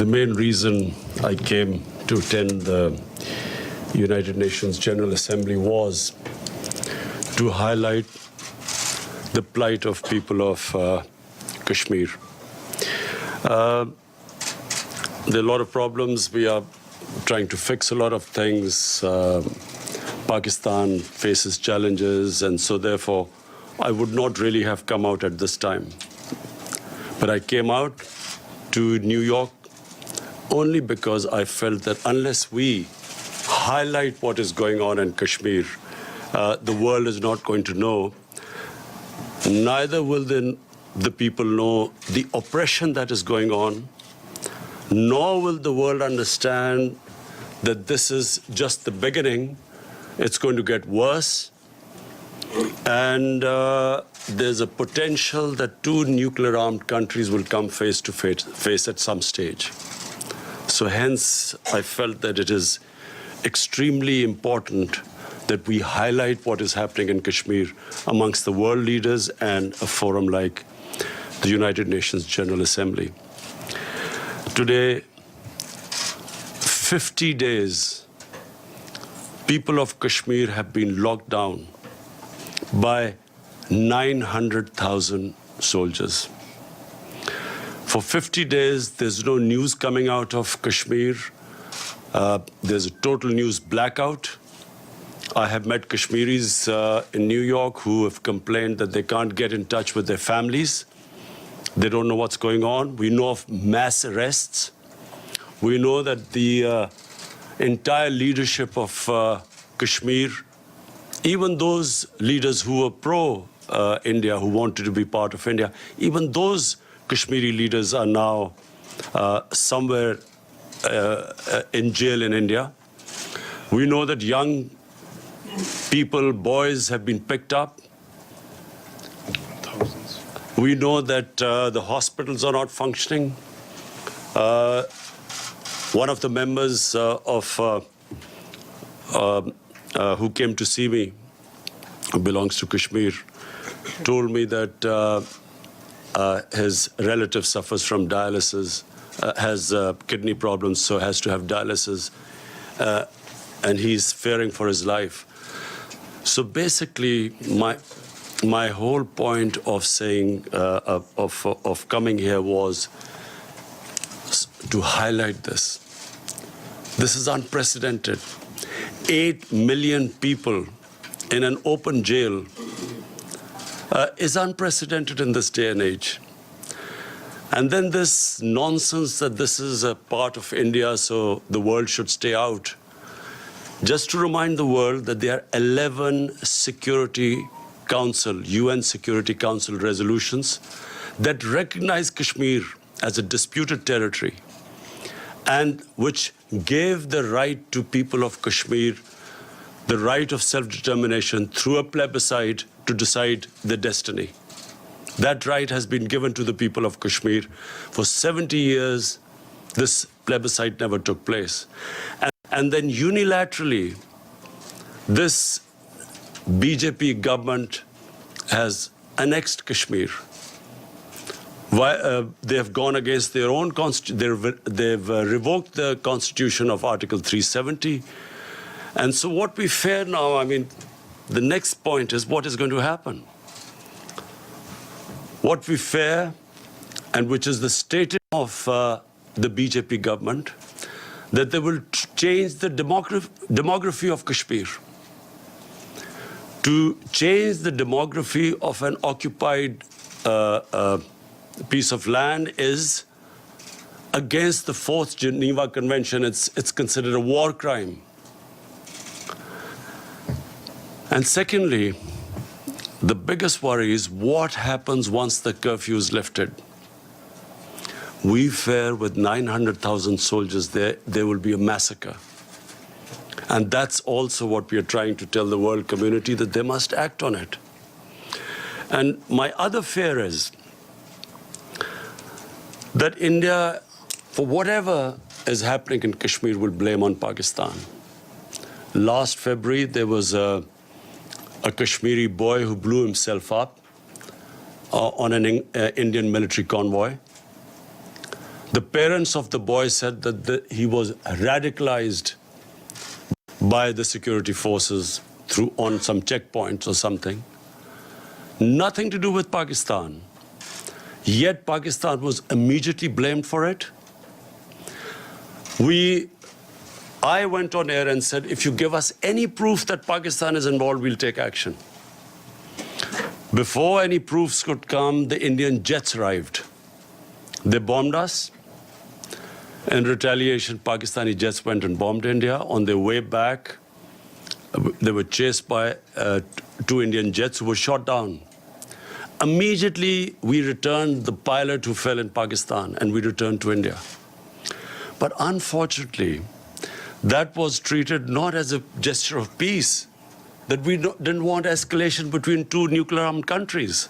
The main reason I came to attend the United Nations General Assembly was to highlight the plight of people of Kashmir. There are a lot of problems. We are trying to fix a lot of things. Pakistan faces challenges, and so therefore I would not really have come out at this time. But I came out to New York only because I felt that unless we highlight what is going on in Kashmir, the world is not going to know. Neither will the people know the oppression that is going on, nor will the world understand that this is just the beginning. It's going to get worse. And there's a potential that two nuclear-armed countries will come face to face at some stage. So hence, I felt that it is extremely important that we highlight what is happening in Kashmir amongst the world leaders and a forum like the United Nations General Assembly. Today, 50 days, people of Kashmir have been locked down by 900,000 soldiers. For 50 days, there's no news coming out of Kashmir. There's a total news blackout. I have met Kashmiris in New York who have complained that they can't get in touch with their families. They don't know what's going on. We know of mass arrests. We know that the entire leadership of Kashmir, even those leaders who were pro-India, who wanted to be part of India, even those Kashmiri leaders are now somewhere in jail in India. We know that young people, boys, have been picked up. Thousands. We know that the hospitals are not functioning. One of the members who came to see me, who belongs to Kashmir, told me that his relative suffers from dialysis, has kidney problems, so has to have dialysis, and he's fearing for his life. So basically, my whole point of saying, of coming here was to highlight this. This is unprecedented. 8 million people in an open jail is unprecedented in this day and age. And then this nonsense that this is a part of India, so the world should stay out. Just to remind the world that there are 11 Security Council, UN Security Council resolutions that recognize Kashmir as a disputed territory and which gave the right to people of Kashmir the right of self-determination through a plebiscite to decide their destiny. That right has been given to the people of Kashmir. For 70 years, this plebiscite never took place. And then unilaterally, this BJP government has annexed Kashmir. They have gone against their own constitution. They've revoked the constitution of Article 370. And so what we fear now, I mean, the next point is what is going to happen. What we fear, and which is the statement of the BJP government, that they will change the demography of Kashmir. To change the demography of an occupied piece of land is against the Fourth Geneva Convention. It's considered a war crime. And secondly, the biggest worry is what happens once the curfew is lifted. We fear with 900,000 soldiers there will be a massacre. And that's also what we are trying to tell the world community, that they must act on it. And my other fear is that India, for whatever is happening in Kashmir, will blame on Pakistan. Last February, there was a Kashmiri boy who blew himself up on an Indian military convoy. The parents of the boy said that he was radicalized by the security forces on some checkpoints or something. Nothing to do with Pakistan. Yet Pakistan was immediately blamed for it. I went on air and said, if you give us any proof that Pakistan is involved, we'll take action. Before any proofs could come, the Indian jets arrived. They bombed us. In retaliation, Pakistani jets went and bombed India. On their way back, they were chased by 2 Indian jets who were shot down. Immediately, we returned the pilot who fell in Pakistan, and we returned to India. But unfortunately, that was treated not as a gesture of peace, that we didn't want escalation between 2 nuclear-armed countries.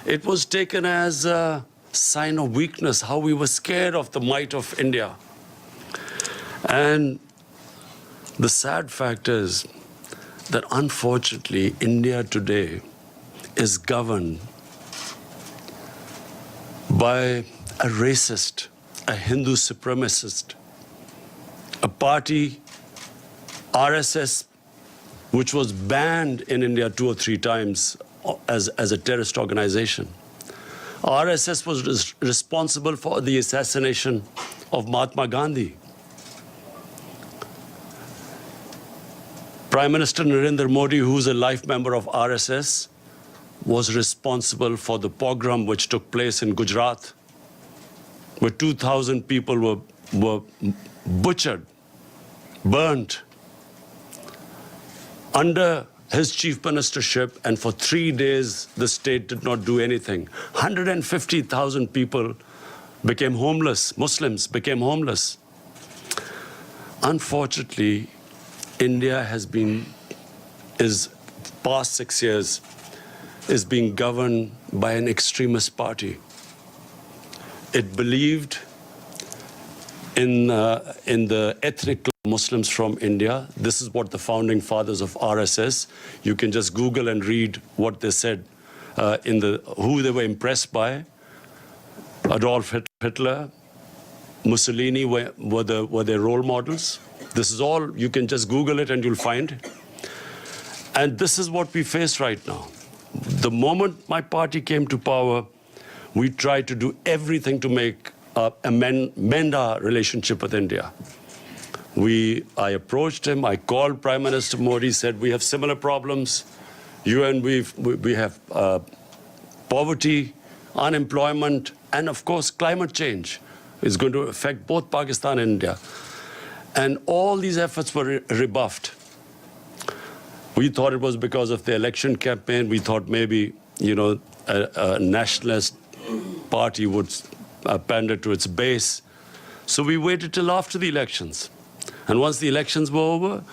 It was taken as a sign of weakness, how we were scared of the might of India. And the sad fact is that unfortunately, India today is governed by a racist, a Hindu supremacist, a party, RSS, which was banned in India 2 or 3 times as a terrorist organization. RSS was responsible for the assassination of Mahatma Gandhi. Prime Minister Narendra Modi, who's a life member of RSS, was responsible for the pogrom which took place in Gujarat, where 2,000 people were butchered, burnt under his chief ministership, and for 3 days the state did not do anything. 150,000 people became homeless, Muslims became homeless. Unfortunately, India past 6 years, is being governed by an extremist party. It believed in the ethnic Muslims from India. This is what the founding fathers of RSS, you can just Google and read what they said, who they were impressed by. Adolf Hitler, Mussolini were their role models. This is all, you can just Google it and you'll find it. And this is what we face right now. The moment my party came to power, we tried to do everything to mend our relationship with India. I approached him, I called Prime Minister Modi, said, we have similar problems. You and we have poverty, unemployment, and of course, climate change is going to affect both Pakistan and India. And all these efforts were rebuffed. We thought it was because of the election campaign. We thought maybe, a nationalist party would pander to its base. So we waited till after the elections. And once the elections were over,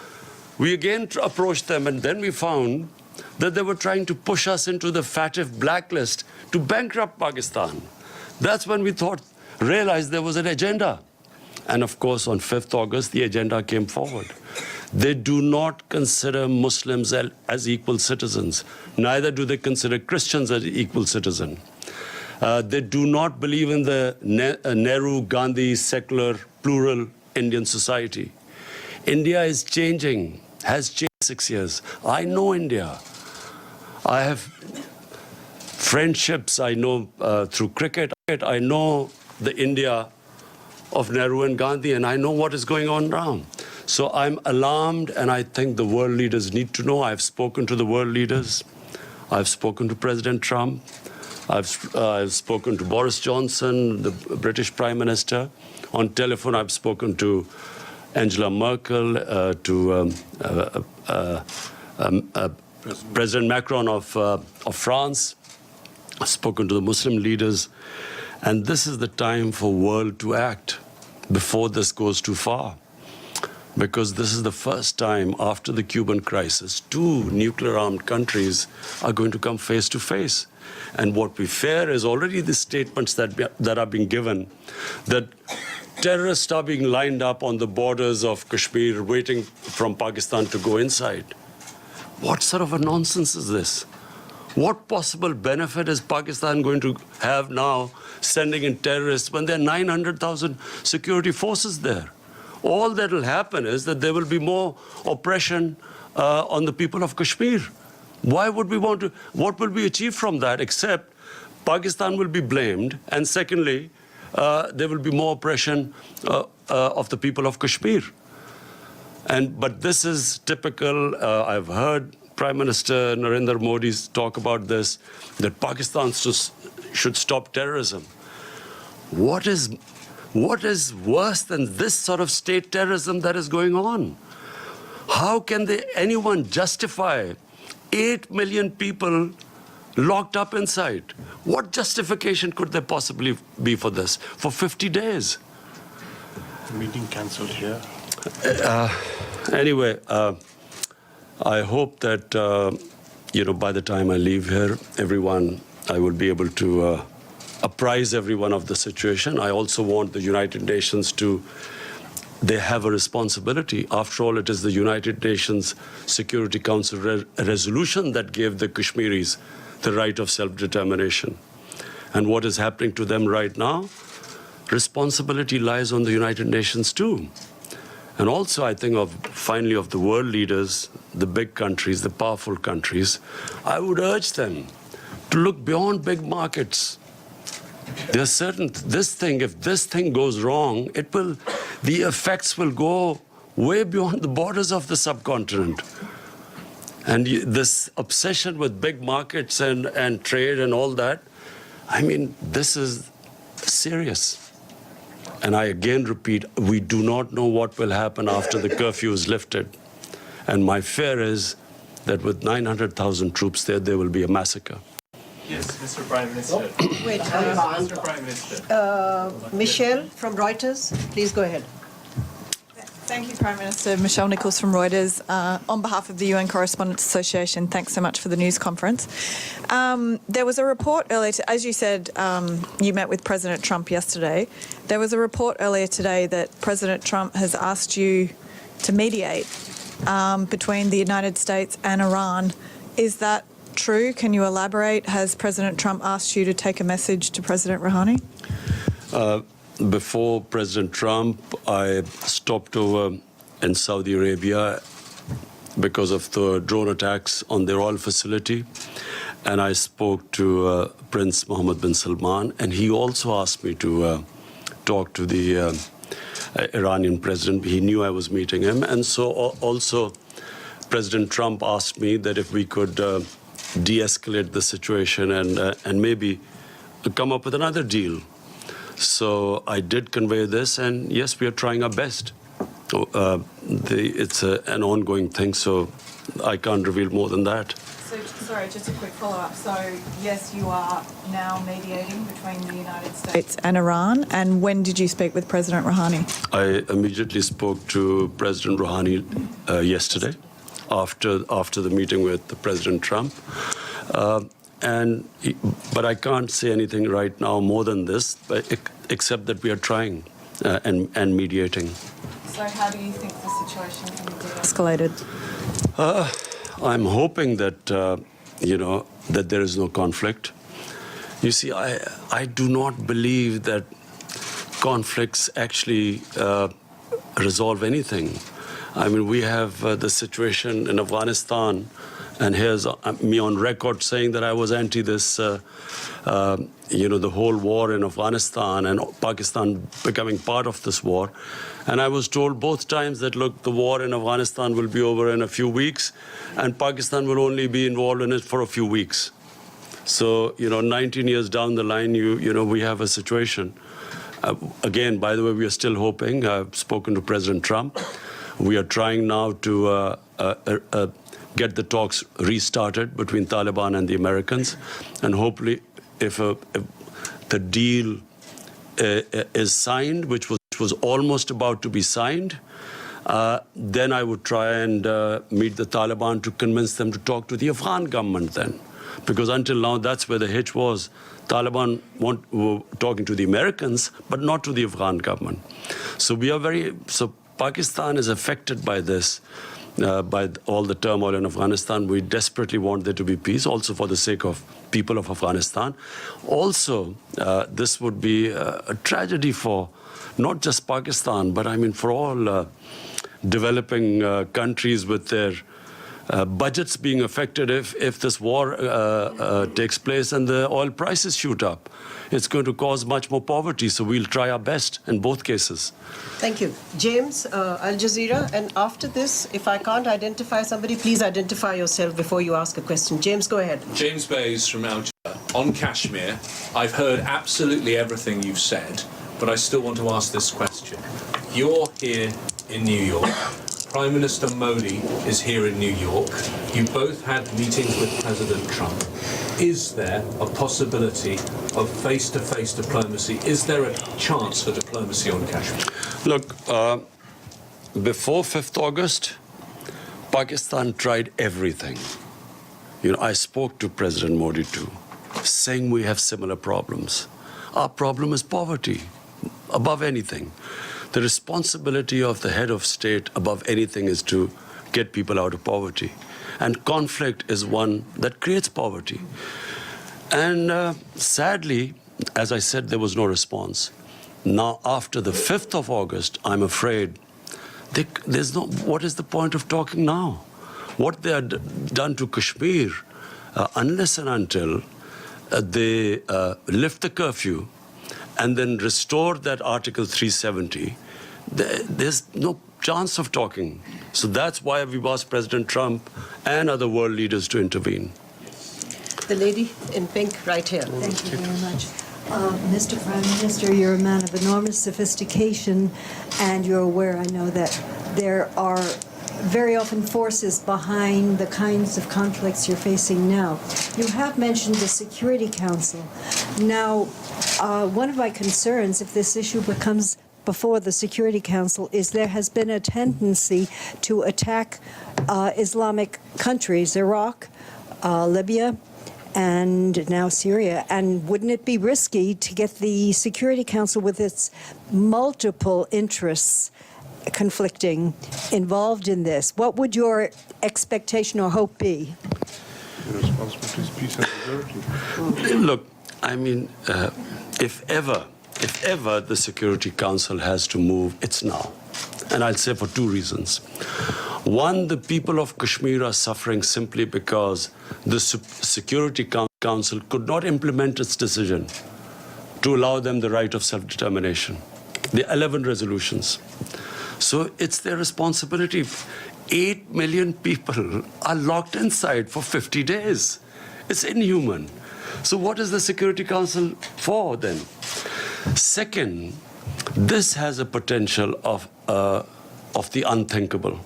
we again approached them, and then we found that they were trying to push us into the FATF blacklist to bankrupt Pakistan. That's when we realized there was an agenda. And of course, on 5th August, the agenda came forward. They do not consider Muslims as equal citizens. Neither do they consider Christians as equal citizens. They do not believe in the Nehru-Gandhi secular, plural Indian society. India is changing, has changed 6 years. I know India. I have friendships, I know through cricket. I know the India of Nehru and Gandhi, and I know what is going on now. So I'm alarmed, and I think the world leaders need to know. I've spoken to the world leaders. I've spoken to President Trump. I've spoken to Boris Johnson, the British Prime Minister. On telephone, I've spoken to Angela Merkel, to President Macron of France. I've spoken to the Muslim leaders. And this is the time for the world to act before this goes too far. Because this is the first time after the Cuban crisis, 2 nuclear-armed countries are going to come face to face. And what we fear is already the statements that are being given, that terrorists are being lined up on the borders of Kashmir, waiting from Pakistan to go inside. What sort of a nonsense is this? What possible benefit is Pakistan going to have now sending in terrorists when there are 900,000 security forces there? All that will happen is that there will be more oppression on the people of Kashmir. Why would we want to? What will we achieve from that except Pakistan will be blamed, and secondly, there will be more oppression of the people of Kashmir. But this is typical. I've heard Prime Minister Narendra Modi talk about this, that Pakistan should stop terrorism. What is worse than this sort of state terrorism that is going on? How can anyone justify 8 million people locked up inside? What justification could there possibly be for this? For 50 days? Meeting cancelled here. Anyway, I hope that, by the time I leave here, I will be able to apprise everyone of the situation. I also want the United Nations they have a responsibility. After all, it is the United Nations Security Council resolution that gave the Kashmiris the right of self-determination. And what is happening to them right now, responsibility lies on the United Nations too. And also, I think, finally, of the world leaders, the big countries, the powerful countries, I would urge them to look beyond big markets. There's certain, if this thing goes wrong, the effects will go way beyond the borders of the subcontinent. And this obsession with big markets and trade and all that, I mean, this is serious. And I again repeat, we do not know what will happen after the curfew is lifted. And my fear is that with 900,000 troops there will be a massacre. Yes, Mr. Prime Minister. Wait, Mr. Prime Minister. Michelle from Reuters, please go ahead. Thank you, Prime Minister. Michelle Nichols from Reuters. On behalf of the UN Correspondents Association, thanks so much for the news conference. There was a report earlier, as you said, you met with President Trump yesterday. There was a report earlier today that President Trump has asked you to mediate between the United States and Iran. Is that true? Can you elaborate? Has President Trump asked you to take a message to President Rouhani? Before President Trump, I stopped over in Saudi Arabia because of the drone attacks on their oil facility. And I spoke to Prince Mohammed bin Salman, and he also asked me to talk to the Iranian president. He knew I was meeting him. And so also President Trump asked me that if we could de-escalate the situation and maybe come up with another deal. So I did convey this, and yes, we are trying our best. It's an ongoing thing, so I can't reveal more than that. So, sorry, just a quick follow-up. So, yes, you are now mediating between the United States and Iran. And when did you speak with President Rouhani? I immediately spoke to President Rouhani yesterday, after the meeting with President Trump. But I can't say anything right now more than this, except that we are trying and mediating. So how do you think the situation can be de-escalated? I'm hoping that, that there is no conflict. You see, I do not believe that conflicts actually resolve anything. I mean, we have the situation in Afghanistan, and here's me on record saying that I was anti this, the whole war in Afghanistan and Pakistan becoming part of this war. And I was told both times that, look, the war in Afghanistan will be over in a few weeks, and Pakistan will only be involved in it for a few weeks. So, 19 years down the line, we have a situation. Again, by the way, we are still hoping. I've spoken to President Trump. We are trying now to get the talks restarted between Taliban and the Americans. And hopefully, if the deal is signed, which was almost about to be signed, then I would try and meet the Taliban to convince them to talk to the Afghan government then. Because until now, that's where the hitch was. Taliban were talking to the Americans, but not to the Afghan government. So Pakistan is affected by this. by all the turmoil in Afghanistan. We desperately want there to be peace, also for the sake of people of Afghanistan. Also, this would be a tragedy for not just Pakistan, but I mean for all developing countries with their budgets being affected if this war takes place and the oil prices shoot up. It's going to cause much more poverty, so we'll try our best in both cases. Thank you. James, Al Jazeera, and after this, if I can't identify somebody, please identify yourself before you ask a question. James, go ahead. James Bays from Al Jazeera. On Kashmir, I've heard absolutely everything you've said, but I still want to ask this question. You're here in New York. Prime Minister Modi is here in New York. You both had meetings with President Trump. Is there a possibility of face-to-face diplomacy? Is there a chance for diplomacy on Kashmir? Look, before 5th August, Pakistan tried everything. You know, I spoke to President Modi too, saying we have similar problems. Our problem is poverty, above anything. The responsibility of the head of state above anything is to get people out of poverty. And conflict is one that creates poverty. And sadly, as I said, there was no response. Now, after the 5th of August, I'm afraid there's no, what is the point of talking now? What they had done to Kashmir, unless and until they lift the curfew and then restore that Article 370, there's no chance of talking. So that's why we've asked President Trump and other world leaders to intervene. The lady in pink right here. Thank you very much. Mr. Prime Minister, you're a man of enormous sophistication, and you're aware, I know, that there are very often forces behind the kinds of conflicts you're facing now. You have mentioned the Security Council. Now, one of my concerns, if this issue becomes before the Security Council, is there has been a tendency to attack Islamic countries, Iraq, Libya, and now Syria. And wouldn't it be risky to get the Security Council, with its multiple interests conflicting, involved in this? What would your expectation or hope be? The responsibility is peace and security. Look, I mean, if ever the Security Council has to move, it's now. And I'll say for two reasons. One, the people of Kashmir are suffering simply because the Security Council could not implement its decision to allow them the right of self-determination. The 11 resolutions. So it's their responsibility. 8 million people are locked inside for 50 days. It's inhuman. So what is the Security Council for then? Second, this has a potential of the unthinkable.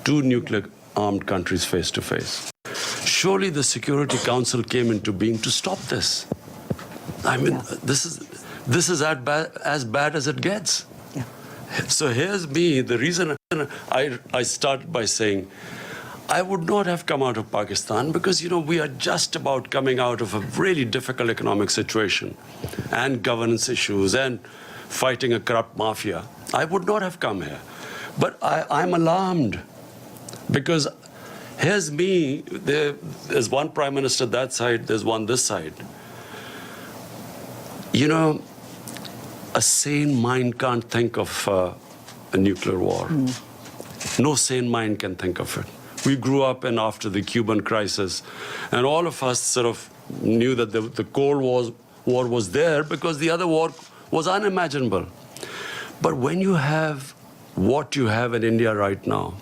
Two nuclear-armed countries face to face. Surely the Security Council came into being to stop this. I mean, this is as bad as it gets. Yeah. So here's me. The reason I started by saying I would not have come out of Pakistan because, you know, we are just about coming out of a really difficult economic situation and governance issues and fighting a corrupt mafia. I would not have come here. But I'm alarmed because here's me. There's one prime minister that side, there's one this side. You know, a sane mind can't think of a nuclear war. No sane mind can think of it. We grew up in after the Cuban crisis, and all of us sort of knew that the Cold War was there because the other war was unimaginable. But when you have what you have in India right now,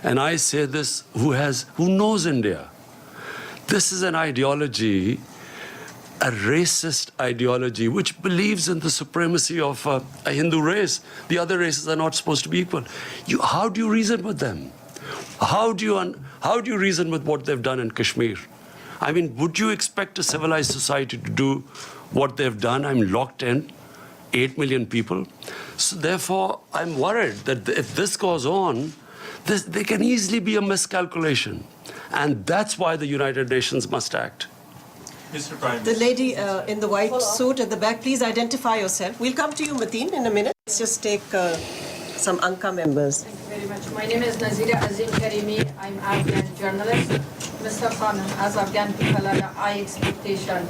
and I say this, who knows India? This is an ideology, a racist ideology, which believes in the supremacy of a Hindu race. The other races are not supposed to be equal. How do you reason with them? How do you reason with what they've done in Kashmir? I mean, would you expect a civilized society to do what they've done? I'm locked in, 8 million people. So therefore, I'm worried that if this goes on, there can easily be a miscalculation. And that's why the United Nations must act. Mr. Prime The Minister. lady in the white suit at the back, please identify yourself. We'll come to you, Mateen, in a minute. Let's just take some Anka members. Thank you very much. My name is Nazira Azim Karimi. I'm Afghan journalist. Mr. Khan, as Afghan people have a high expectation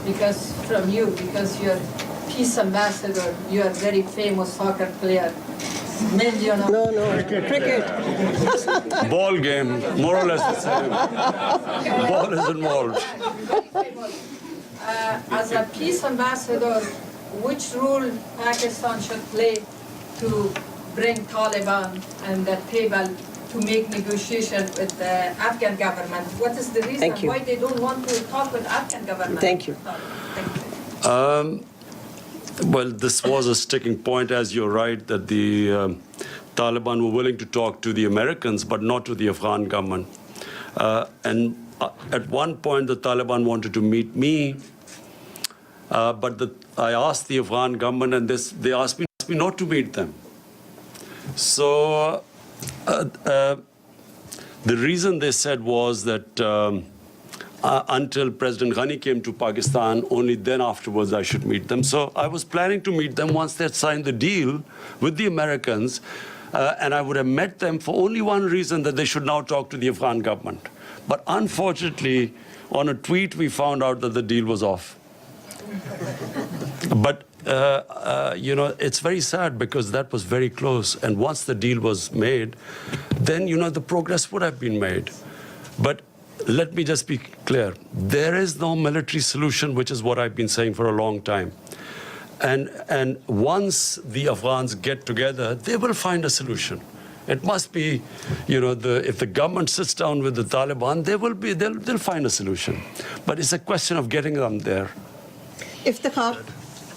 because from you, because you're peace ambassador, you are very famous soccer player. Million of No, cricket. Ball game, more or less the same. Ball is involved. As a peace ambassador, which role Pakistan should play to bring Taliban and the table to make negotiation with the Afghan government? What is the reason Thank you. why they don't want to talk with Afghan government? Thank you. Thank you. Well, this was a sticking point, as you're right, that the Taliban were willing to talk to the Americans, but not to the Afghan government. And at one point, the Taliban wanted to meet me, but I asked the Afghan government, and they asked me not to meet them. So the reason they said was that until President Ghani came to Pakistan, only then afterwards I should meet them. So I was planning to meet them once they had signed the deal with the Americans, and I would have met them for only one reason, that they should now talk to the Afghan government. But unfortunately, on a tweet, we found out that the deal was off. But it's very sad because that was very close. And once the deal was made, then, the progress would have been made. But let me just be clear. There is no military solution, which is what I've been saying for a long time. And once the Afghans get together, they will find a solution. It must be, if the government sits down with the Taliban, they'll find a solution. But it's a question of getting them there. Iftikhar,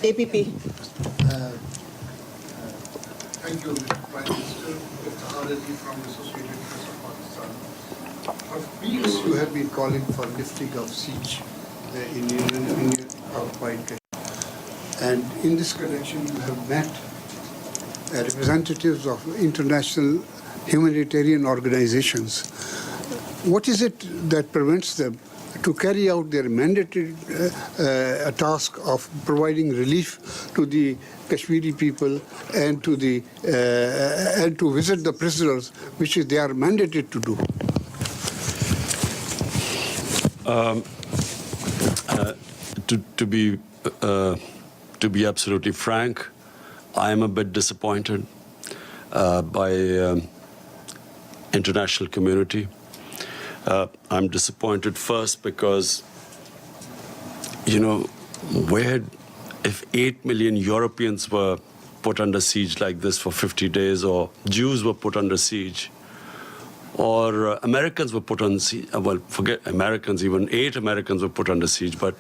APP. Thank you, Prime Minister. Iftikhar Ali from the Associated Press of Pakistan. For weeks, you have been calling for lifting of siege in Indian occupied Kashmir. And in this connection, you have met representatives of international humanitarian organizations. What is it that prevents them to carry out their mandated task of providing relief to the Kashmiri people and to visit the prisoners, which they are mandated to do? To be absolutely frank, I am a bit disappointed by international community. I'm disappointed first because, if 8 million Europeans were put under siege like this for 50 days, or Jews were put under siege, or Americans were put on siege, well, forget Americans, even 8 Americans were put under siege, but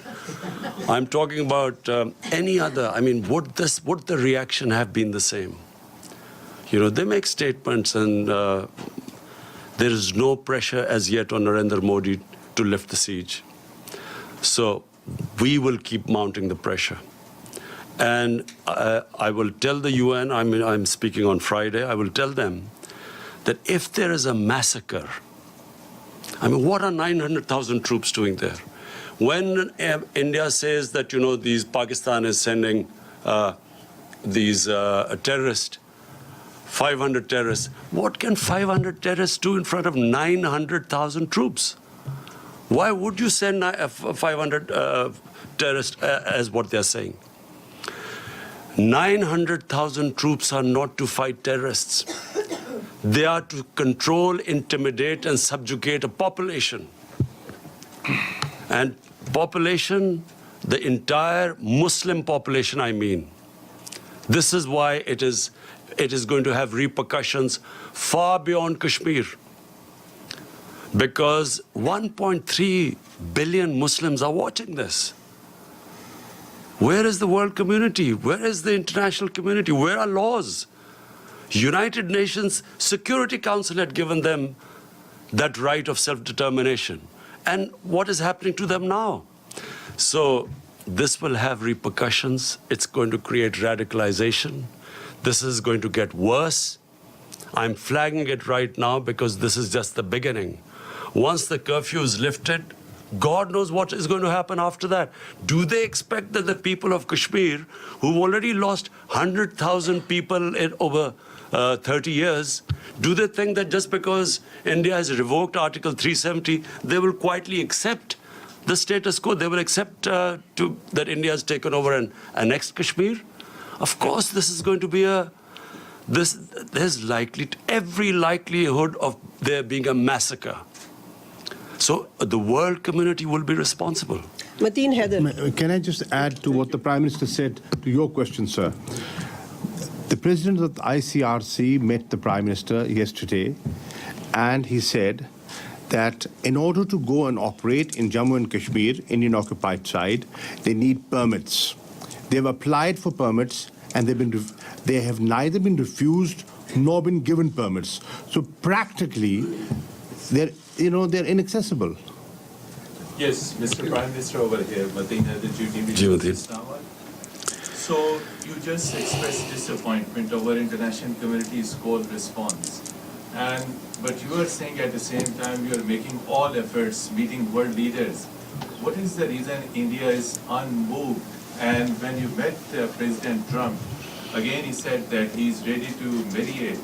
I'm talking about any other. I mean, would the reaction have been the same? They make statements, and there is no pressure as yet on Narendra Modi to lift the siege. So we will keep mounting the pressure. And I will tell the UN, I'm speaking on Friday, I will tell them that if there is a massacre, what are 900,000 troops doing there? When India says that, these Pakistan is sending these terrorists, 500 terrorists, what can 500 terrorists do in front of 900,000 troops? Why would you send 500 terrorists as what they're saying? 900,000 troops are not to fight terrorists. They are to control, intimidate, and subjugate a population. And population, the entire Muslim population, I mean. This is why it is going to have repercussions far beyond Kashmir. Because 1.3 billion Muslims are watching this. Where is the world community? Where is the international community? Where are laws? United Nations Security Council had given them that right of self-determination. And what is happening to them now? So this will have repercussions. It's going to create radicalization. This is going to get worse. I'm flagging it right now because this is just the beginning. Once the curfew is lifted, God knows what is going to happen after that. Do they expect that the people of Kashmir, who've already lost 100,000 people over 30 years, do they think that just because India has revoked Article 370, they will quietly accept the status quo? They will accept that India has taken over and annexed Kashmir? Of course, this is going to be there's every likelihood of there being a massacre. So the world community will be responsible. Mateen Haider. Can I just add to what the Prime Minister said to your question, sir? The President of the ICRC met the Prime Minister yesterday, and he said that in order to go and operate in Jammu and Kashmir, Indian occupied side, they need permits. They've applied for permits, and they have neither been refused nor been given permits. So practically, they're inaccessible. Yes, Mr. Prime Minister over here, Madina, the duty. So you just expressed disappointment over international community's cold response. But you are saying at the same time you are making all efforts, meeting world leaders. What is the reason India is unmoved? And when you met President Trump, again he said that he is ready to mediate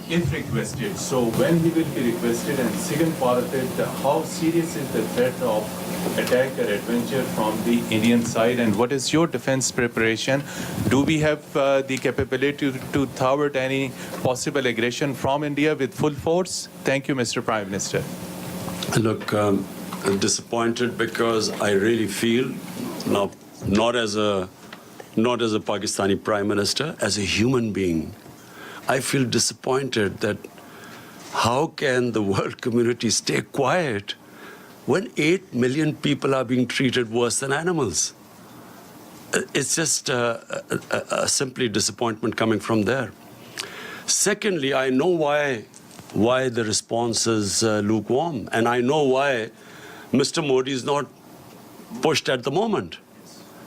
if requested. So when he will be requested, and second part of it, how serious is the threat of attack or adventure from the Indian side, and what is your defense preparation? Do we have the capability to thwart any possible aggression from India with full force? Thank you, Mr. Prime Minister. Look, I'm disappointed because I really feel, now, not as a Pakistani Prime Minister, as a human being, I feel disappointed that how can the world community stay quiet when 8 million people are being treated worse than animals? It's just simply disappointment coming from there. Secondly, I know why the response is lukewarm, and I know why Mr. Modi is not pushed at the moment.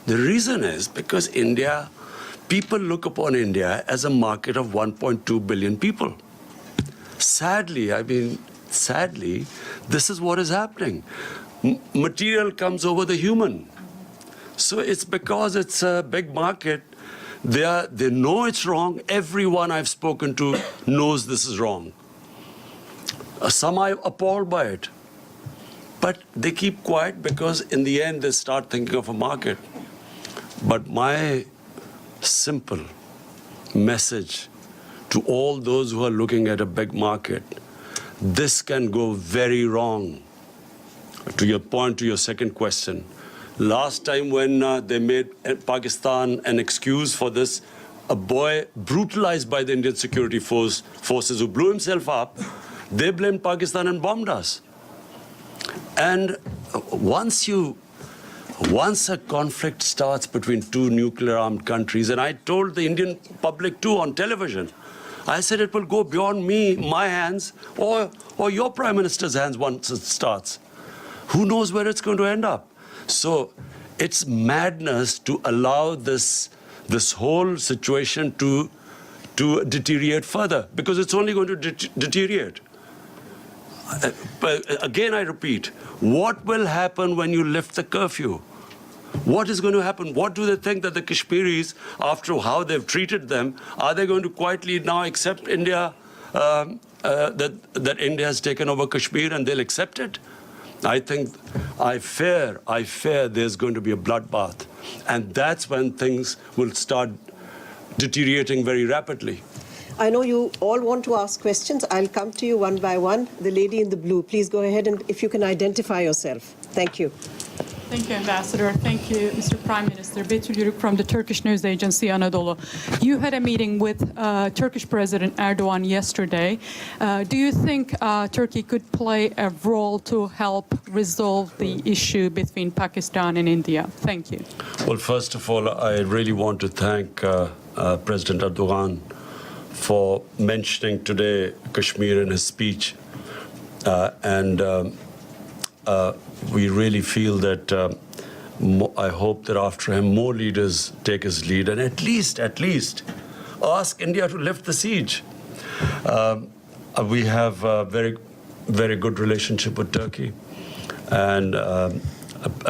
The reason is because people look upon India as a market of 1.2 billion people. Sadly, this is what is happening. Material comes over the human. So it's because it's a big market. They know it's wrong. Everyone I've spoken to knows this is wrong. Some are appalled by it. But they keep quiet because in the end they start thinking of a market. But my simple message to all those who are looking at a big market, this can go very wrong. To your point, to your second question, last time when they made Pakistan an excuse for this, a boy brutalized by the Indian security forces who blew himself up, they blamed Pakistan and bombed us. And once a conflict starts between two nuclear-armed countries, and I told the Indian public too on television, I said it will go beyond my hands, or your Prime Minister's hands once it starts. Who knows where it's going to end up? So it's madness to allow this whole situation to deteriorate further, because it's only going to deteriorate. But again, I repeat, what will happen when you lift the curfew? What is going to happen? What do they think that the Kashmiris, after how they've treated them, are they going to quietly now accept India, that India has taken over Kashmir and they'll accept it? I fear there's going to be a bloodbath. And that's when things will start deteriorating very rapidly. I know you all want to ask questions. I'll come to you one by one. The lady in the blue, please go ahead, and if you can identify yourself. Thank you. Thank you, Ambassador. Thank you, Mr. Prime Minister. Betül Yürük from the Turkish news agency Anadolu. You had a meeting with Turkish President Erdogan yesterday. Do you think Turkey could play a role to help resolve the issue between Pakistan and India? Thank you. Well, first of all, I really want to thank President Erdogan for mentioning today Kashmir in his speech. We really feel that I hope that after him more leaders take his lead and at least ask India to lift the siege. We have a very, very good relationship with Turkey, and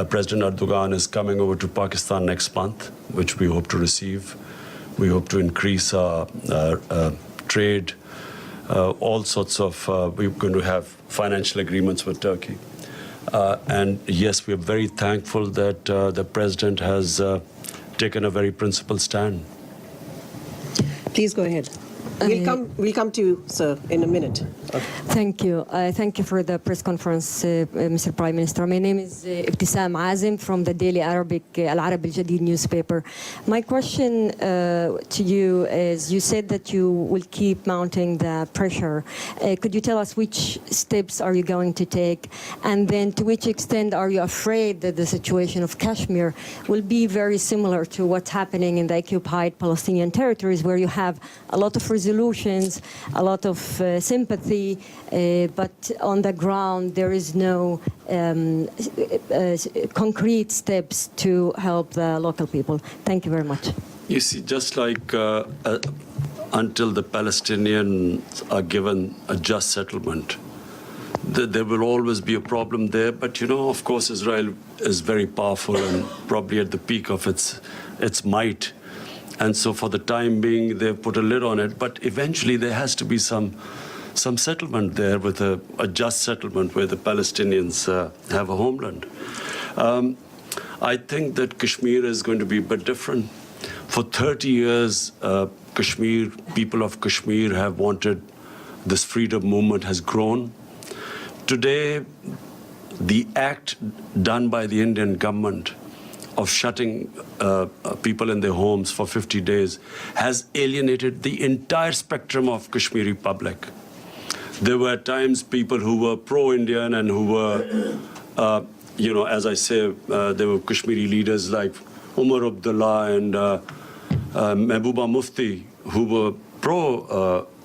President Erdogan is coming over to Pakistan next month, which we hope to receive. We hope to increase our trade, all sorts of, we're going to have financial agreements with Turkey. And yes, we're very thankful that the president has taken a very principled stand. Please go ahead. We'll come to you, sir, in a minute. Thank you. Thank you for the press conference, Mr. Prime Minister. My name is Ibtisam Azim from the Daily Arabic Al Arab Al Jadid newspaper. My question to you is, you said that you will keep mounting the pressure. Could you tell us which steps are you going to take? And then to which extent are you afraid that the situation of Kashmir will be very similar to what's happening in the occupied Palestinian territories, where you have a lot of resolutions, a lot of sympathy, but on the ground there is no concrete steps to help the local people? Thank you very much. You see, just like until the Palestinians are given a just settlement, there will always be a problem there. But, you know, of course, Israel is very powerful and probably at the peak of its might. And so for the time being, they've put a lid on it. But eventually there has to be some settlement there, with a just settlement where the Palestinians have a homeland. I think that Kashmir is going to be a bit different. For 30 years, people of Kashmir have wanted this freedom movement has grown. Today, the act done by the Indian government of shutting people in their homes for 50 days has alienated the entire spectrum of Kashmiri public. There were times people who were pro-Indian and who were, you know, as I say, there were Kashmiri leaders like Umar Abdullah and Mehbooba Mufti who were pro-India.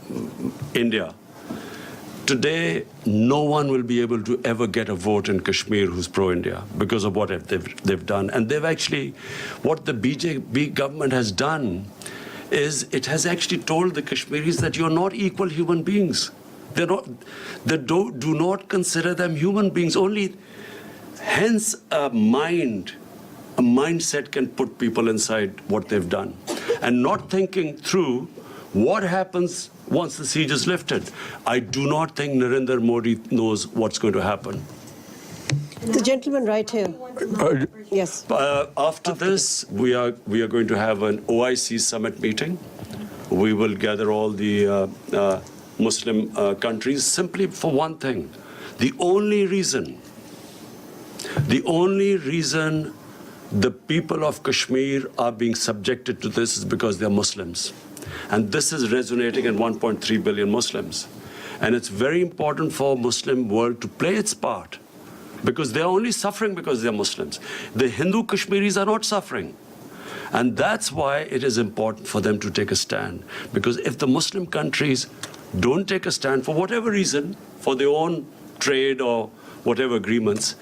Today, no one will be able to ever get a vote in Kashmir who's pro-India because of what they've done. And they've actually, what the BJP government has done is it has actually told the Kashmiris that you're not equal human beings. They do not consider them human beings. Only, hence, a mindset can put people inside what they've done. And not thinking through what happens once the siege is lifted. I do not think Narendra Modi knows what's going to happen. The gentleman right here. Yes. After this, we are going to have an OIC summit meeting. We will gather all the Muslim countries simply for one thing. The only reason the people of Kashmir are being subjected to this is because they're Muslims. And this is resonating in 1.3 billion Muslims. And it's very important for Muslim world to play its part, because they're only suffering because they're Muslims. The Hindu Kashmiris are not suffering. And that's why it is important for them to take a stand. Because if the Muslim countries don't take a stand for whatever reason, for their own trade or whatever agreements,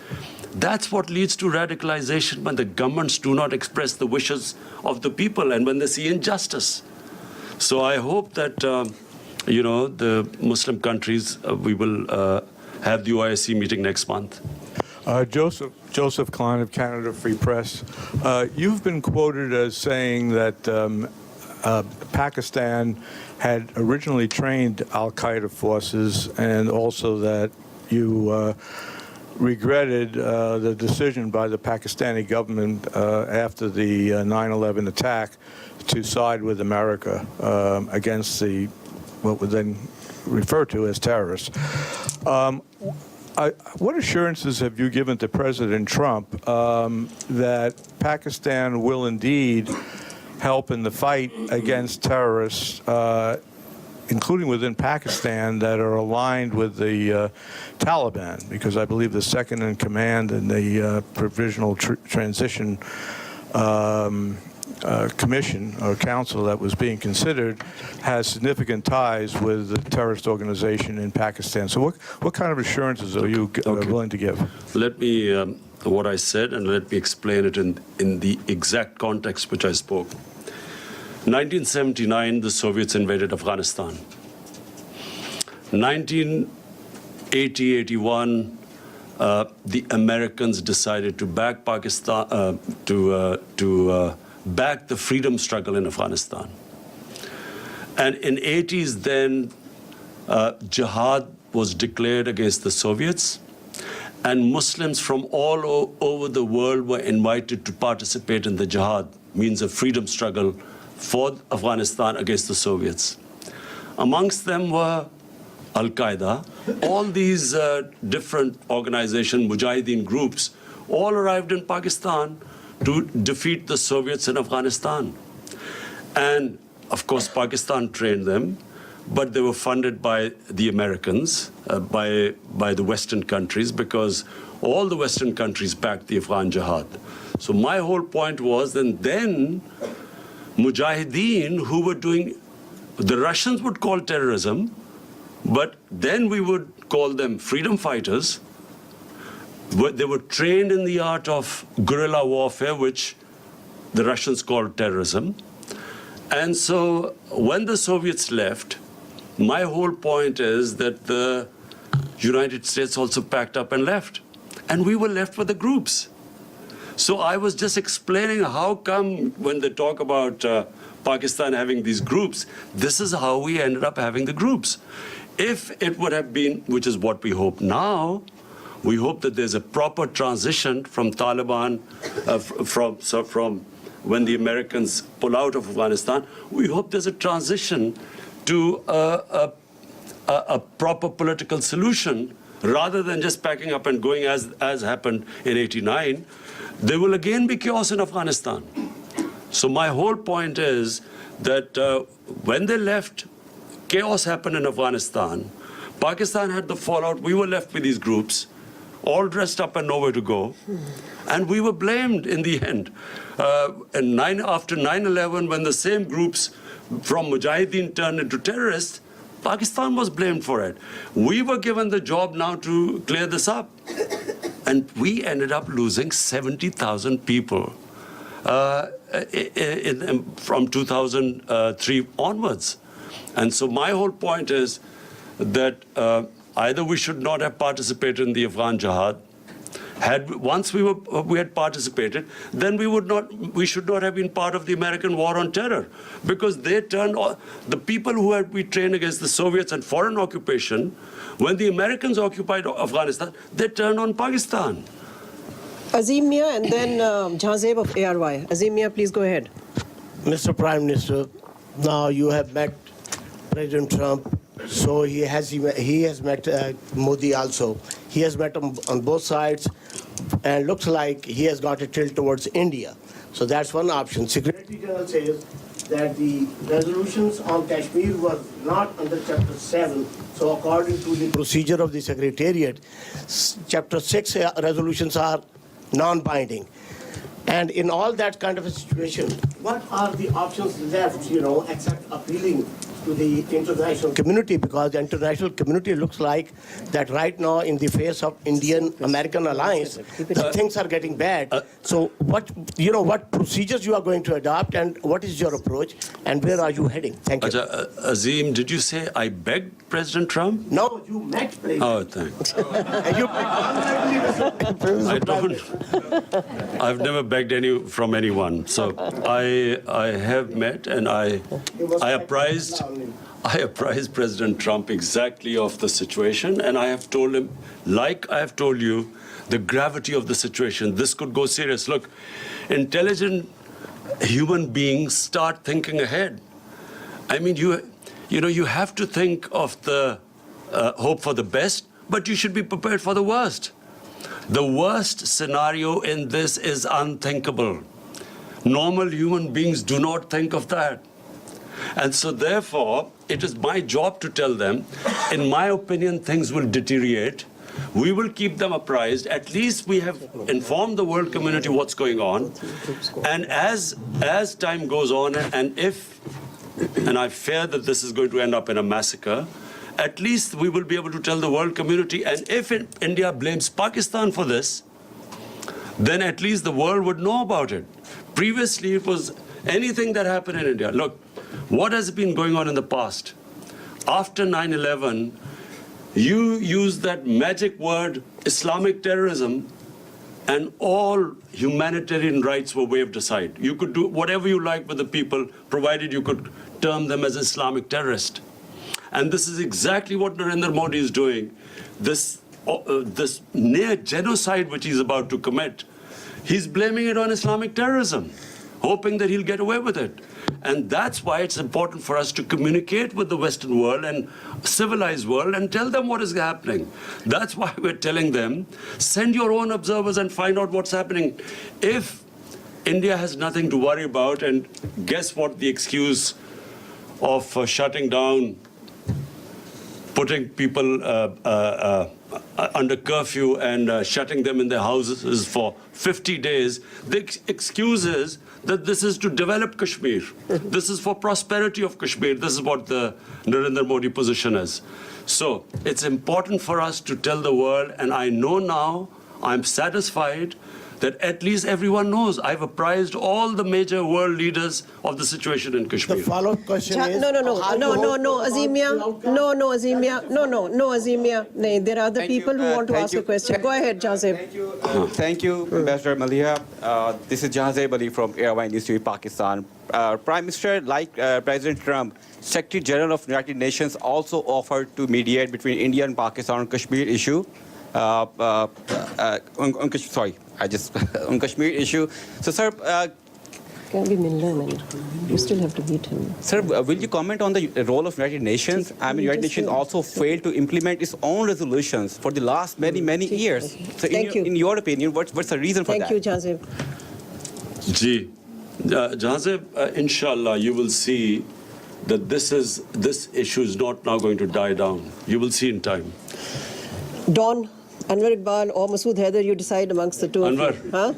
that's what leads to radicalization, when the governments do not express the wishes of the people and when they see injustice. So I hope that, you know, the Muslim countries, we will have the OIC meeting next month. Joseph Klein of Canada Free Press. You've been quoted as saying that Pakistan had originally trained al-Qaeda forces, and also that you regretted the decision by the Pakistani government after the 9/11 attack to side with America against what was then referred to as terrorists. What assurances have you given to President Trump that Pakistan will indeed help in the fight against terrorists, including within Pakistan, that are aligned with the Taliban? Because I believe the second in command in the Provisional Transition Commission or Council that was being considered has significant ties with the terrorist organization in Pakistan. So what kind of assurances are you willing to give? Let me, what I said, and let me explain it in the exact context which I spoke. 1979, the Soviets invaded Afghanistan. 1980-81, the Americans decided to back Pakistan, back the freedom struggle in Afghanistan. And in 80s then, jihad was declared against the Soviets, and Muslims from all over the world were invited to participate in the jihad, means a freedom struggle for Afghanistan against the Soviets. Amongst them were Al-Qaeda. All these different organizations, Mujahideen groups, all arrived in Pakistan to defeat the Soviets in Afghanistan. And of course, Pakistan trained them, but they were funded by the Americans, by the Western countries, because all the Western countries backed the Afghan jihad. So my whole point was that then Mujahideen, who were doing, the Russians would call terrorism, but then we would call them freedom fighters. They were trained in the art of guerrilla warfare, which the Russians called terrorism. And so when the Soviets left, my whole point is that the United States also packed up and left. And we were left with the groups. So I was just explaining how come when they talk about Pakistan having these groups, this is how we ended up having the groups. If it would have been, which is what we hope now, we hope that there's a proper transition from Taliban, from when the Americans pull out of Afghanistan, we hope there's a transition to a proper political solution rather than just packing up and going as happened in '89. There will again be chaos in Afghanistan. So my whole point is that when they left, chaos happened in Afghanistan. Pakistan had the fallout. We were left with these groups, all dressed up and nowhere to go. And we were blamed in the end. After 9/11, when the same groups from Mujahideen turned into terrorists, Pakistan was blamed for it. We were given the job now to clear this up. And we ended up losing 70,000 people from 2003 onwards. And so my whole point is that either we should not have participated in the Afghan jihad. Once we had participated, then we should not have been part of the American war on terror, because they turned the people who had we trained against the Soviets and foreign occupation. When the Americans occupied Afghanistan, they turned on Pakistan. Azim Mia and then Jahzeb of ARY. Azim Mia, please go ahead. Mr. Prime Minister, now you have met President Trump, so he has met Modi also. He has met him on both sides, and looks like he has got a tilt towards India. So that's one option. Secretary General says that the resolutions on Kashmir were not under Chapter 7. So according to the procedure of the Secretariat, Chapter 6 resolutions are non-binding. And in all that kind of a situation, what are the options left, except appealing to the international community? Because the international community looks like that right now, in the face of Indian-American alliance, things are getting bad. So what procedures you are going to adopt, and what is your approach, and where are you heading? Thank you. Azim, did you say I begged President Trump? No, you met President. Oh, thanks. I don't. I've never begged from anyone. So I have met, and I apprised President Trump exactly of the situation, and I have told him, like I have told you, the gravity of the situation. This could go serious. Look, intelligent human beings start thinking ahead. I mean, you have to think of the hope for the best, but you should be prepared for the worst. The worst scenario in this is unthinkable. Normal human beings do not think of that. And so therefore, it is my job to tell them, in my opinion, things will deteriorate. We will keep them apprised. At least we have informed the world community what's going on. And as time goes on, and I fear that this is going to end up in a massacre, at least we will be able to tell the world community. And if India blames Pakistan for this, then at least the world would know about it. Previously, it was anything that happened in India. Look, what has been going on in the past? After 9/11, you used that magic word, Islamic terrorism, and all humanitarian rights were waved aside. You could do whatever you like with the people, provided you could term them as Islamic terrorists. And this is exactly what Narendra Modi is doing. This near genocide which he's about to commit, he's blaming it on Islamic terrorism, hoping that he'll get away with it. And that's why it's important for us to communicate with the Western world and civilized world and tell them what is happening. That's why we're telling them, send your own observers and find out what's happening. If India has nothing to worry about, and guess what the excuse of shutting down, putting people under curfew and shutting them in their houses for 50 days, the excuse is that this is to develop Kashmir. This is for prosperity of Kashmir. This is what the Narendra Modi position is. So it's important for us to tell the world, and I know now, I'm satisfied that at least everyone knows. I've apprised all the major world leaders of the situation in Kashmir. The follow-up question is... No, Azimia. No, Azimia. No, there are other people who want to ask a question. Go ahead, Jazeb. Thank you, Ambassador Malia. This is Jazeb Ali from Airline Institute, Pakistan. Prime Minister, like President Trump, Secretary General of the United Nations also offered to mediate between India and Pakistan on Kashmir issue. On Kashmir issue. So, sir, Can we meet? You still have to meet him. Sir, will you comment on the role of United Nations? I mean, United Nations also failed to implement its own resolutions for the last many years. So, in your opinion, what's the reason for that? Thank you, Jazeb. Ji, Jazeb, inshallah, you will see that this issue is not now going to die down. You will see in time. Dawn, Anwar Iqbal or Masood Haider, you decide amongst the two Anwar. of you. Huh?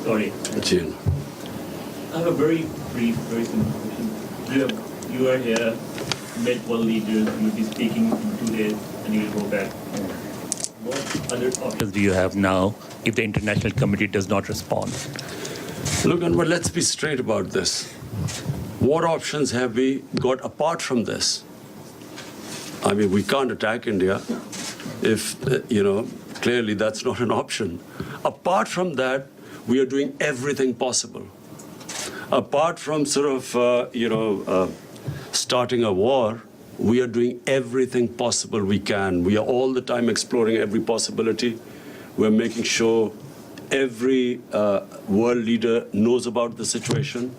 Sorry. I have a very brief, very simple question. You are here, met world leaders, you will be speaking in 2 days, and you will go back. What other options do you have now if the international committee does not respond? Look, Anwar, let's be straight about this. What options have we got apart from this? I mean, we can't attack India if, clearly that's not an option. Apart from that, we are doing everything possible. Apart from starting a war, we are doing everything possible we can. We are all the time exploring every possibility. We're making sure every world leader knows about the situation.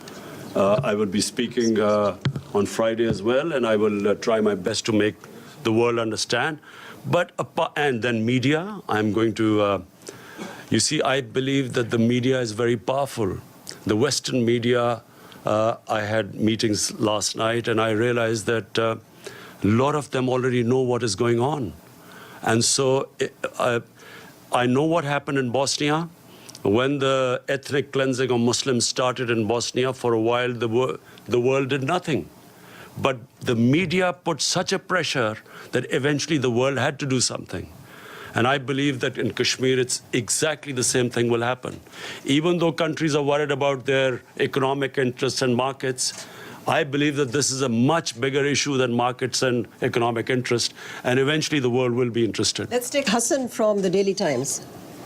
I will be speaking on Friday as well, and I will try my best to make the world understand. And then media, I'm going to, you see, I believe that the media is very powerful. The Western media, I had meetings last night, and I realized that a lot of them already know what is going on. And so I know what happened in Bosnia. When the ethnic cleansing of Muslims started in Bosnia, for a while the world did nothing. But the media put such a pressure that eventually the world had to do something. And I believe that in Kashmir, it's exactly the same thing will happen. Even though countries are worried about their economic interests and markets, I believe that this is a much bigger issue than markets and economic interest. And eventually the world will be interested. Let's take Hassan from the Daily Times.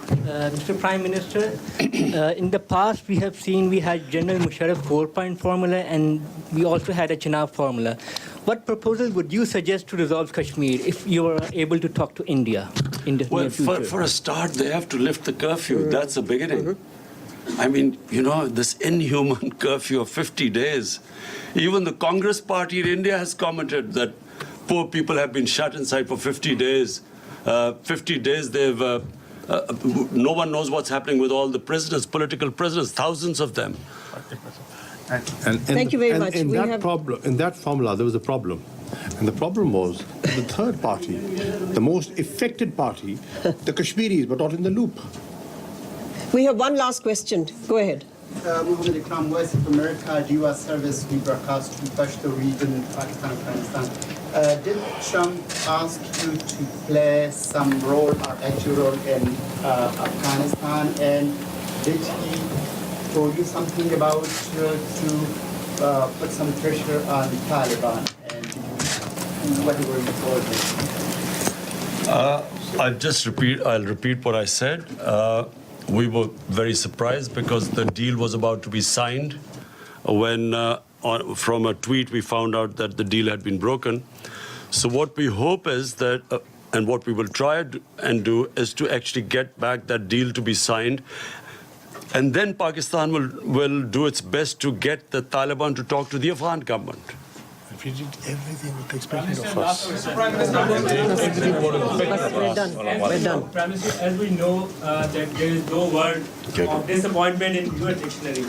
Mr. Prime Minister, in the past we have seen we had General Musharraf 4-point formula and we also had a Chenab formula. What proposal would you suggest to resolve Kashmir if you were able to talk to India in the near future? For a start, they have to lift the curfew. That's the beginning. I mean, this inhuman curfew of 50 days. Even the Congress party in India has commented that poor people have been shut inside for 50 days. 50 days they've... no one knows what's happening with all the prisoners, political prisoners, thousands of them. Thank you very much. In that formula, there was a problem. And the problem was the third party, the most affected party, the Kashmiris, were not in the loop. We have one last question. Go ahead. Muhammad Ikram, Voice of America, U.S. service, we broadcast to Pashto region, Pakistan, Afghanistan. Did Trump ask you to play some role or active role in Afghanistan? And did he told you something about to put some pressure on Taliban? And what were you told? I'll repeat what I said. we were very surprised because the deal was about to be signed when from a tweet we found out that the deal had been broken. So what we hope is that, and what we will try and do, is to actually get back that deal to be signed. And then Pakistan will do its best to get the Taliban to talk to the Afghan government. If you did everything what they expected of us. We're done. Prime Minister, as we know that there is no word of disappointment in your dictionary.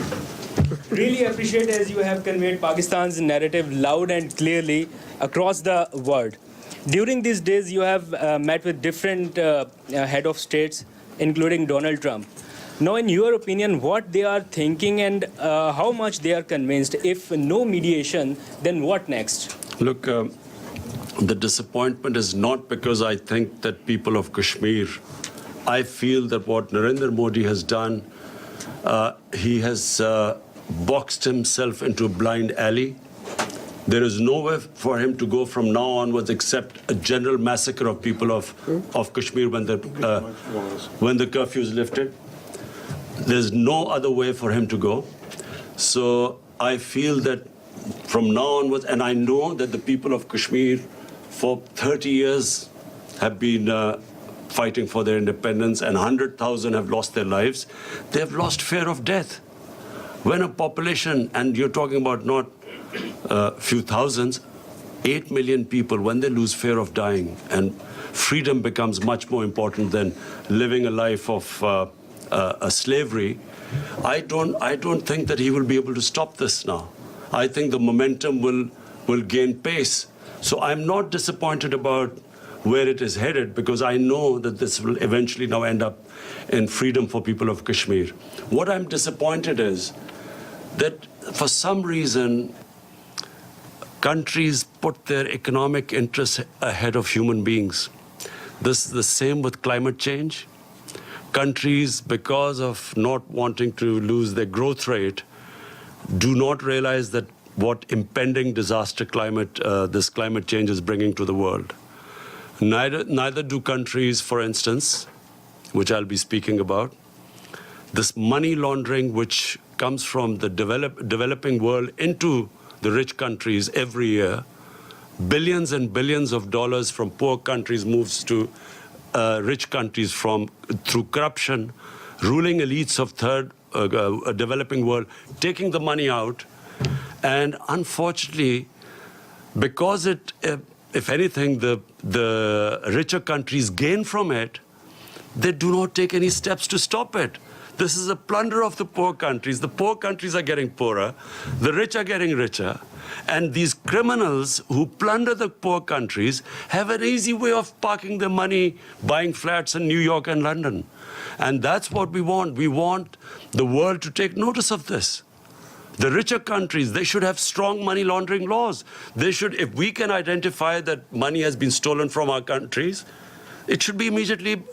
Really appreciate as you have conveyed Pakistan's narrative loud and clearly across the world. During these days, you have met with different head of states, including Donald Trump. Now, in your opinion, what they are thinking and how much they are convinced? If no mediation, then what next? Look, the disappointment is not because I think that people of Kashmir, I feel that what Narendra Modi has done, he has boxed himself into a blind alley. There is nowhere for him to go from now onwards except a general massacre of people of Kashmir when the curfew is lifted. There's no other way for him to go. So I feel that from now onwards, and I know that the people of Kashmir for 30 years have been fighting for their independence, and 100,000 have lost their lives. They have lost fear of death. When a population, and you're talking about not a few thousands, 8 million people, when they lose fear of dying, and freedom becomes much more important than living a life of a slavery, I don't think that he will be able to stop this now. I think the momentum will gain pace. So I'm not disappointed about where it is headed, because I know that this will eventually now end up in freedom for people of Kashmir. What I'm disappointed is that for some reason countries put their economic interests ahead of human beings. This is the same with climate change. Countries, because of not wanting to lose their growth rate, do not realize that what impending disaster this climate change is bringing to the world. Neither do countries, for instance, which I'll be speaking about, this money laundering which comes from the developing world into the rich countries every year. Billions and billions of dollars from poor countries moves to rich countries through corruption, ruling elites of developing world, taking the money out. And unfortunately, because if anything, the richer countries gain from it, they do not take any steps to stop it. This is a plunder of the poor countries. The poor countries are getting poorer. The rich are getting richer. And these criminals who plunder the poor countries have an easy way of parking their money, buying flats in New York and London. And that's what we want. We want the world to take notice of this. The richer countries, they should have strong money laundering laws. They should, if we can identify that money has been stolen from our countries, it should be immediately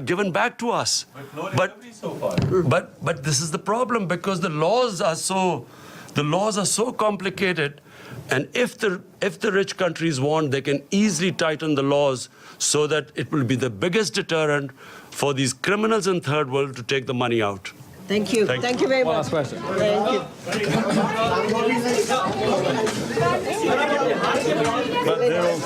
given back to us. But this is the problem, because the laws are so complicated, and if the rich countries want, they can easily tighten the laws so that it will be the biggest deterrent for these criminals in third world to take the money out. Thank you. Thank you very much. Last question. Thank you. But they're all